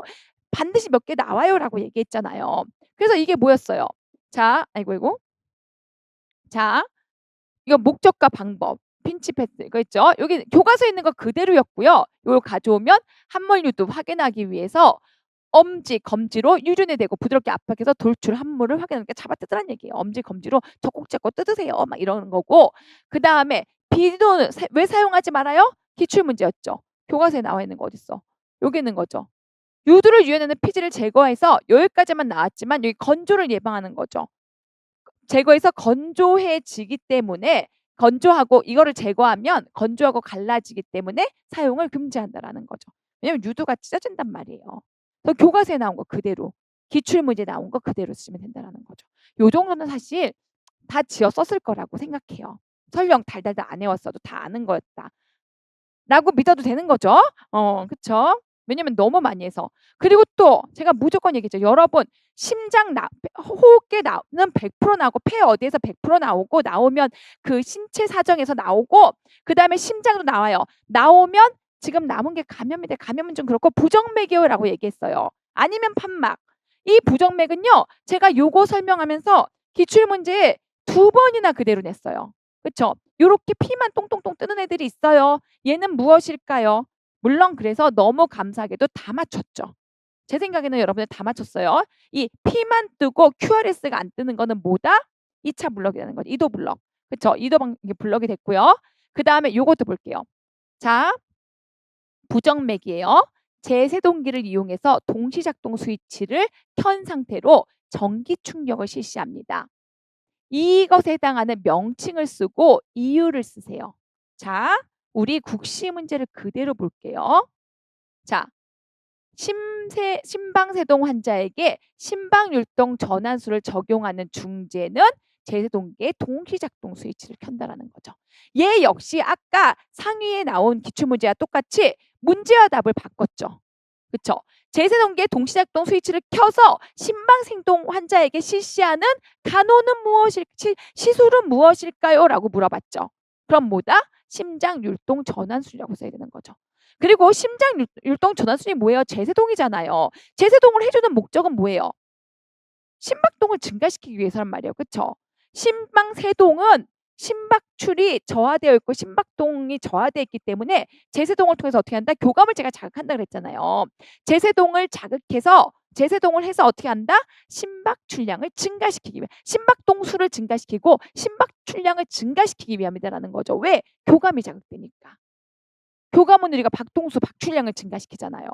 반드시 몇 개 나와요라고 얘기했잖아요. 그래서 이게 뭐였어요? 자, 아이고. 자, 이거 목적과 방법. 핀치 패스 이거 있죠? 여기 교과서에 있는 거 그대로였고요. 이걸 가져오면 함몰 유두 확인하기 위해서 엄지, 검지로 유륜에 대고 부드럽게 압박해서 돌출 함몰을 확인하니까 잡아뜯으란 얘기예요. 엄지, 검지로 젖꼭 잡고 뜯으세요. 막 이러는 거고. 그다음에 비누는 왜 사용하지 말아요? 기출 문제였죠. 교과서에 나와 있는 거 어딨어? 여기 있는 거죠. 유두를 유연하는 피지를 제거해서 여기까지만 나왔지만 여기 건조를 예방하는 거죠. 제거해서 건조해지기 때문에 건조하고 이거를 제거하면 건조하고 갈라지기 때문에 사용을 금지한다라는 거죠. 왜냐면 유두가 찢어진단 말이에요. 교과서에 나온 거 그대로 기출문제 나온 거 그대로 쓰시면 된다라는 거죠. 요 정도는 사실 다 지어 썼을 거라고 생각해요. 설령 달달달 안 외웠어도 다 아는 거였다. 라고 믿어도 되는 거죠. 그쵸? 왜냐면 너무 많이 해서. 그리고 또 제가 무조건 얘기했죠. 여러분 심장 호흡기 나는 100% 나오고 폐 어디에서 100% 나오고 나오면 그 신체 사정에서 나오고 그다음에 심장도 나와요. 나오면 지금 남은 게 감염인데 감염은 좀 그렇고 부정맥이요라고 얘기했어요. 아니면 판막. 이 부정맥은요. 제가 요거 설명하면서 기출문제에 2번이나 그대로 냈어요. 그쵸? 요렇게 피만 똥똥똥 뜨는 애들이 있어요. 얘는 무엇일까요? 물론 그래서 너무 감사하게도 다 맞췄죠. 제 생각에는 여러분들 다 맞췄어요. 이 P만 뜨고 QRS가 안 뜨는 거는 뭐다? 2차 블럭이라는 거죠. 2도 블럭. 그쵸? 2도 블럭이 됐고요. 그 다음에 요것도 볼게요. 자, 부정맥이에요. 제세동기를 이용해서 동시작동 스위치를 켠 상태로 전기 충격을 실시합니다. 이것에 해당하는 명칭을 쓰고 이유를 쓰세요. 자, 우리 국시 문제를 그대로 볼게요. 자, 심방세동 환자에게 심방율동 전환수를 적용하는 중재는 제세동기의 동시작동 스위치를 켠다라는 거죠. 얘 역시 아까 상위에 나온 기출문제와 똑같이 문제와 답을 바꿨죠. 그쵸? 제세동기의 동시작동 스위치를 켜서 심방생동 환자에게 실시하는 간호는 시술은 무엇일까요? 라고 물어봤죠. 그럼 뭐다? 심장율동 전환술이라고 써야 되는 거죠. 그리고 심장율동 전환술이 뭐예요? 제세동이잖아요. 제세동을 해주는 목적은 뭐예요? 심박동을 증가시키기 위해서란 말이에요. 그쵸? 심방세동은 심박출이 저하되어 있고 심박동이 저하되어 있기 때문에 제세동을 통해서 어떻게 한다? 교감을 제가 자극한다 그랬잖아요. 제세동을 자극해서 제세동을 해서 어떻게 한다? 심박출량을 증가시키기 위해 심박동수를 증가시키고 심박출량을 증가시키기 위함이다라는 거죠. 왜? 교감이 자극되니까. 교감은 우리가 박동수, 박출량을 증가시키잖아요.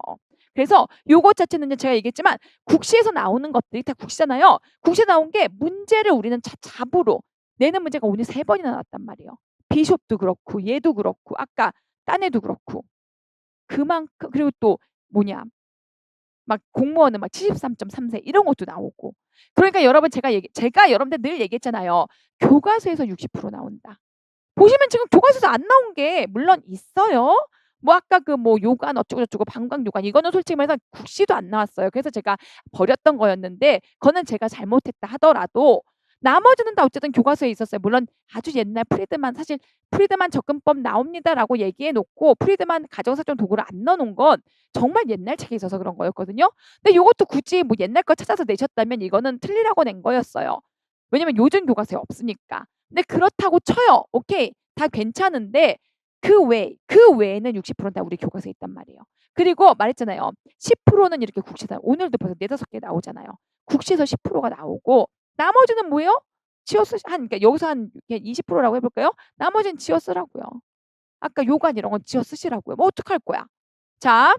그래서 요것 자체는 제가 얘기했지만 국시에서 나오는 것들이 다 국시잖아요. 국시에 나온 게 문제를 우리는 잡으로 내는 문제가 오늘 3번이나 나왔단 말이에요. 비숍도 그렇고 얘도 그렇고 아까 딴 애도 그렇고 그만큼 그리고 또 뭐냐 막 공무원은 막 73.3세 이런 것도 나오고 그러니까 여러분 제가 여러분들 늘 얘기했잖아요. 교과서에서 60% 나온다. 보시면 지금 교과서에서 안 나온 게 물론 있어요. 뭐 아까 그 뭐 요관 어쩌고 저쩌고 방광 요관 이거는 솔직히 말해서 국시도 안 나왔어요. 그래서 제가 버렸던 거였는데 그거는 제가 잘못했다 하더라도 나머지는 다 어쨌든 교과서에 있었어요. 물론 아주 옛날 프리드만 사실 프리드만 접근법 나옵니다라고 얘기해 놓고 프리드만 가정사정 도구를 안 넣어 놓은 건 정말 옛날 책에 있어서 그런 거였거든요. 근데 요것도 굳이 뭐 옛날 거 찾아서 내셨다면 이거는 틀리라고 낸 거였어요. 왜냐면 요즘 교과서에 없으니까. 근데 그렇다고 쳐요. 오케이. 다 괜찮은데 그 외에는 60%는 다 우리 교과서에 있단 말이에요. 그리고 말했잖아요. 10%는 이렇게 국시에서 오늘도 벌써 4-5개 나오잖아요. 국시에서 10%가 나오고 나머지는 뭐예요? 지어 쓰시 한 그러니까 여기서 한 20%라고 해 볼까요? 나머지는 지어 쓰라고요. 아까 요관 이런 건 지어 쓰시라고요. 뭐 어떡할 거야. 자,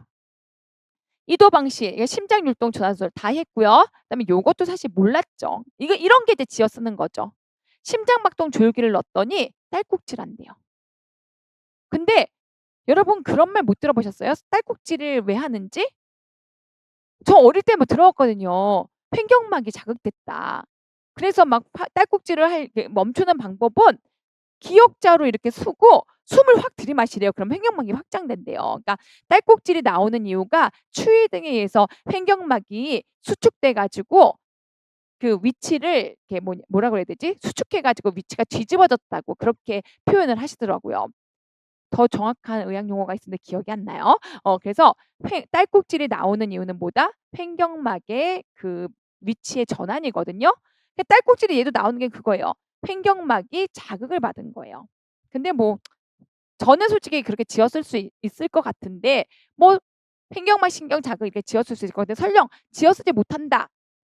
이도 방식, 이게 심장 율동 전환술 다 했고요. 그다음에 요것도 사실 몰랐죠. 이거 이런 게 이제 지어 쓰는 거죠. 심장박동 조율기를 넣었더니 딸꾹질한대요. 근데 여러분 그런 말 못 들어보셨어요? 딸꾹질을 왜 하는지? 저 어릴 때 뭐 들어봤거든요. 횡격막이 자극됐다. 그래서 막 딸꾹질을 멈추는 방법은 기역자로 이렇게 쓰고 숨을 확 들이마시래요. 그럼 횡격막이 확장된대요. 그러니까 딸꾹질이 나오는 이유가 추위 등에 의해서 횡격막이 수축돼 가지고 그 위치를 이렇게 뭐라 그래야 되지? 수축해 가지고 위치가 뒤집어졌다고 그렇게 표현을 하시더라고요. 더 정확한 의학 용어가 있었는데 기억이 안 나요. 그래서 딸꾹질이 나오는 이유는 뭐다? 횡격막의 그 위치의 전환이거든요. 딸꾹질이 얘도 나오는 게 그거예요. 횡격막이 자극을 받은 거예요. 근데 뭐 저는 솔직히 그렇게 지었을 수 있을 것 같은데 뭐 횡격막 신경 자극 이렇게 지었을 수 있을 것 같은데 설령 지어쓰지 못한다.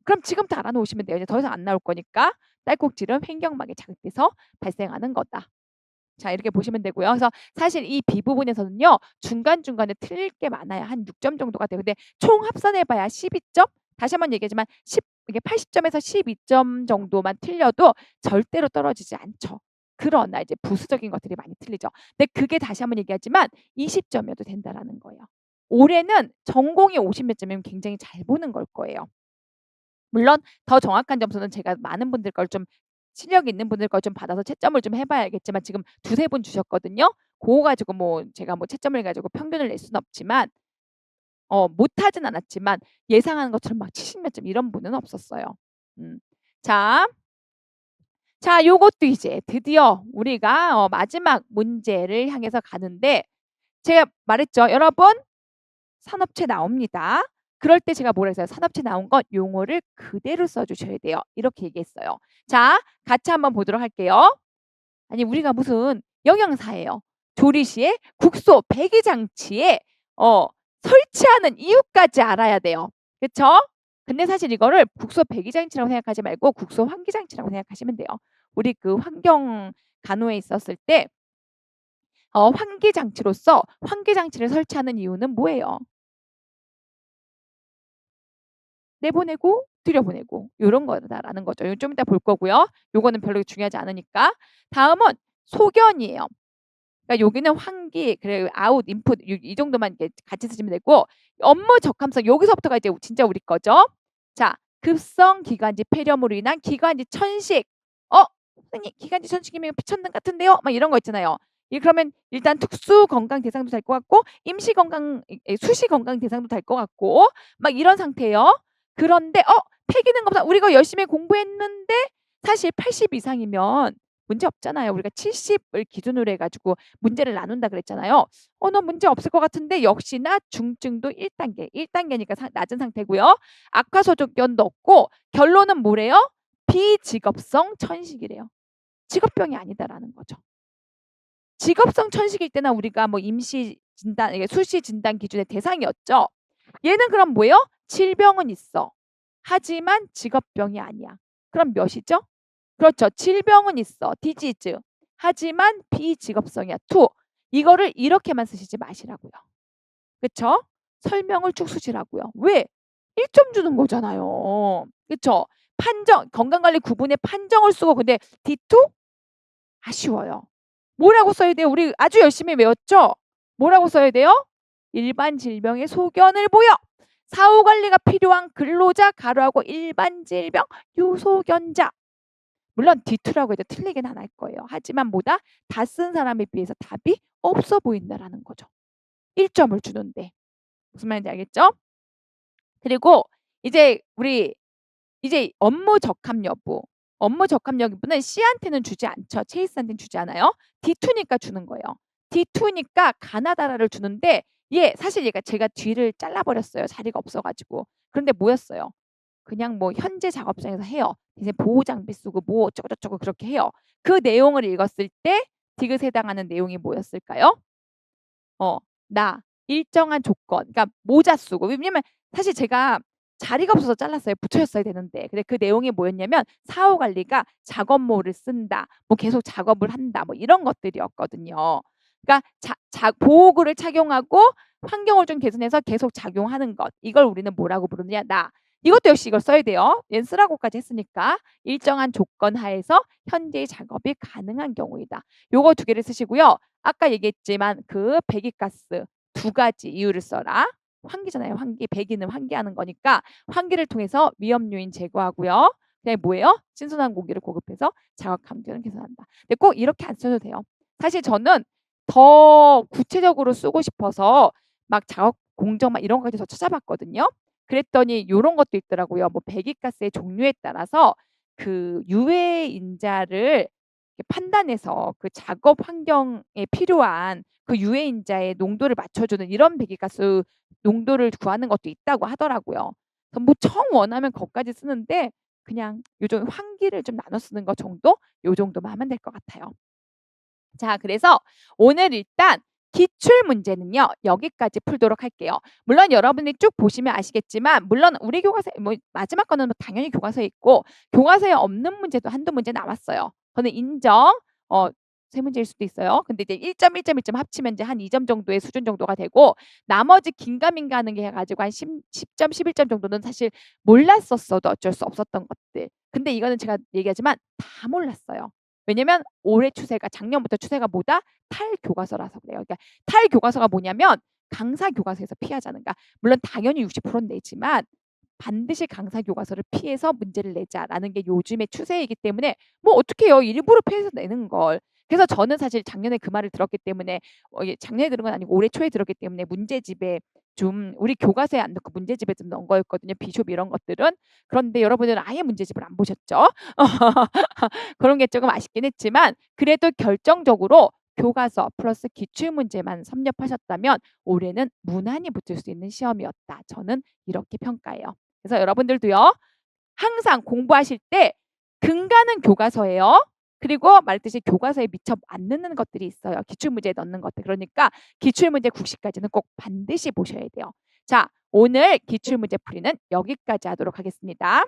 그럼 지금부터 알아놓으시면 돼요. 이제 더 이상 안 나올 거니까. 딸꾹질은 횡격막에 자극돼서 발생하는 거다. 자, 이렇게 보시면 되고요. 그래서 사실 이 B 부분에서는요. 중간중간에 틀릴 게 많아요. 한 6점 정도가 돼요. 근데 총 합산해 봐야 12점? 다시 한번 얘기하지만 이게 80점에서 12점 정도만 틀려도 절대로 떨어지지 않죠. 그러나 이제 부수적인 것들이 많이 틀리죠. 근데 그게 다시 한번 얘기하지만 20점이어도 된다라는 거예요. 올해는 전공이 50 몇 점이면 굉장히 잘 보는 걸 거예요. 물론 더 정확한 점수는 제가 많은 분들 걸 좀 실력 있는 분들 걸 좀 받아서 채점을 좀 해 봐야겠지만 지금 2-3분 주셨거든요. 고거 가지고 뭐 제가 뭐 채점을 가지고 평균을 낼 수는 없지만 못하진 않았지만 예상하는 것처럼 막 70 몇 점 이런 분은 없었어요. 음. 자, 요것도 이제 드디어 우리가 마지막 문제를 향해서 가는데 제가 말했죠. 여러분 산업체 나옵니다. 그럴 때 제가 뭐라 했어요? 산업체 나온 건 용어를 그대로 써 주셔야 돼요. 이렇게 얘기했어요. 자, 같이 한번 보도록 할게요. 아니 우리가 무슨 영양사예요. 조리시에 국소 배기 장치에 설치하는 이유까지 알아야 돼요. 그쵸? 근데 사실 이거를 국소 배기 장치라고 생각하지 말고 국소 환기 장치라고 생각하시면 돼요. 우리 그 환경 간호에 있었을 때 환기 장치로서 환기 장치를 설치하는 이유는 뭐예요? 내보내고 들여보내고 요런 거다라는 거죠. 이건 좀 이따 볼 거고요. 요거는 별로 중요하지 않으니까. 다음은 소견이에요. 그러니까 여기는 환기 그리고 아웃, 인풋 이 정도만 이렇게 같이 쓰시면 되고 업무 적합성 여기서부터가 이제 진짜 우리 거죠. 자, 급성 기관지 폐렴으로 인한 기관지 천식. 선생님 기관지 천식이면 피천등 같은데요? 막 이런 거 있잖아요. 그러면 일단 특수 건강 대상도 될 것 같고 임시 건강 수시 건강 대상도 될 것 같고 막 이런 상태예요. 그런데 폐기능 검사 우리가 열심히 공부했는데 사실 80 이상이면 문제 없잖아요. 우리가 70을 기준으로 해 가지고 문제를 나눈다 그랬잖아요. 너 문제 없을 것 같은데 역시나 중증도 1단계. 1단계니까 낮은 상태고요. 악화 소견도 없고 결론은 뭐래요? 비직업성 천식이래요. 직업병이 아니다라는 거죠. 직업성 천식일 때나 우리가 뭐 임시 진단 이게 수시 진단 기준의 대상이었죠. 얘는 그럼 뭐예요? 질병은 있어. 하지만 직업병이 아니야. 그럼 몇이죠? 그렇죠. 질병은 있어. 디지즈. 하지만 비직업성이야. 투. 이거를 이렇게만 쓰시지 마시라고요. 그쵸? 설명을 쭉 쓰시라고요. 왜? 1점 주는 거잖아요. 그쵸? 판정, 건강관리 구분의 판정을 쓰고 근데 D2? 아쉬워요. 뭐라고 써야 돼요? 우리 아주 열심히 외웠죠? 뭐라고 써야 돼요? 일반 질병의 소견을 보여. 사후 관리가 필요한 근로자 가로하고 일반 질병 유소견자. 물론 D2라고 해도 틀리긴 안 할 거예요. 하지만 뭐다? 다 쓴 사람에 비해서 답이 없어 보인다라는 거죠. 1점을 주는데. 무슨 말인지 알겠죠? 그리고 이제 우리 이제 업무 적합 여부. 업무 적합 여부는 C한테는 주지 않죠. 체이스한테는 주지 않아요. D2니까 주는 거예요. D2니까 가나다라를 주는데 사실 얘가 제가 뒤를 잘라 버렸어요. 자리가 없어 가지고. 그런데 뭐였어요? 그냥 뭐 현재 작업장에서 해요. 이제 보호 장비 쓰고 뭐 어쩌고저쩌고 그렇게 해요. 그 내용을 읽었을 때 디귿에 해당하는 내용이 뭐였을까요? 어, 나 일정한 조건. 그러니까 모자 쓰고. 왜냐면 사실 제가 자리가 없어서 잘랐어요. 붙여줬어야 되는데. 근데 그 내용이 뭐였냐면 사후 관리가 작업모를 쓴다. 뭐 계속 작업을 한다. 뭐 이런 것들이었거든요. 그러니까 보호구를 착용하고 환경을 좀 개선해서 계속 작용하는 것. 이걸 우리는 뭐라고 부르느냐? 나. 이것도 역시 이걸 써야 돼요. 얘는 쓰라고까지 했으니까 일정한 조건 하에서 현재의 작업이 가능한 경우이다. 요거 두 개를 쓰시고요. 아까 얘기했지만 그 배기가스 두 가지 이유를 써라. 환기잖아요. 환기. 배기는 환기하는 거니까 환기를 통해서 위험 요인 제거하고요. 그다음에 뭐예요? 신선한 공기를 공급해서 작업環境을 개선한다. 근데 꼭 이렇게 안 써도 돼요. 사실 저는 더 구체적으로 쓰고 싶어서 막 작업 공정 막 이런 거까지 더 찾아봤거든요. 그랬더니 요런 것도 있더라고요. 뭐 배기가스의 종류에 따라서 그 유해 인자를 판단해서 그 작업 환경에 필요한 그 유해 인자의 농도를 맞춰주는 이런 배기가스 농도를 구하는 것도 있다고 하더라고요. 그래서 뭐 정 원하면 거기까지 쓰는데 그냥 요즘 환기를 좀 나눠 쓰는 것 정도? 요 정도만 하면 될 것 같아요. 자, 그래서 오늘 일단 기출 문제는요. 여기까지 풀도록 할게요. 물론 여러분이 쭉 보시면 아시겠지만 물론 우리 교과서에 뭐 마지막 거는 뭐 당연히 교과서에 있고 교과서에 없는 문제도 한두 문제 나왔어요. 저는 인정. 세 문제일 수도 있어요. 근데 이제 1점, 1점, 1점 합치면 이제 한 2점 정도의 수준 정도가 되고 나머지 긴가민가 하는 게 해 가지고 한 10점, 11점 정도는 사실 몰랐었어도 어쩔 수 없었던 것들. 근데 이거는 제가 얘기하지만 다 몰랐어요. 왜냐면 올해 추세가 작년부터 추세가 뭐다? 탈교과서라서 그래요. 그러니까 탈교과서가 뭐냐면 강사 교과서에서 피하자는 가 물론 당연히 60%는 내지만 반드시 강사 교과서를 피해서 문제를 내자라는 게 요즘의 추세이기 때문에 뭐 어떡해요. 일부러 피해서 내는 걸. 그래서 저는 사실 작년에 그 말을 들었기 때문에 작년에 들은 건 아니고 올해 초에 들었기 때문에 문제집에 좀 우리 교과서에 안 넣고 문제집에 좀 넣은 거였거든요. 비숍 이런 것들은. 그런데 여러분들은 아예 문제집을 안 보셨죠? 그런 게 조금 아쉽긴 했지만 그래도 결정적으로 교과서 플러스 기출문제만 섭렵하셨다면 올해는 무난히 붙을 수 있는 시험이었다. 저는 이렇게 평가해요. 그래서 여러분들도요. 항상 공부하실 때 근간은 교과서예요. 그리고 말했듯이 교과서에 미처 안 넣는 것들이 있어요. 기출문제에 넣는 것들. 그러니까 기출문제 국시까지는 꼭 반드시 보셔야 돼요. 자, 오늘 기출문제 풀이는 여기까지 하도록 하겠습니다.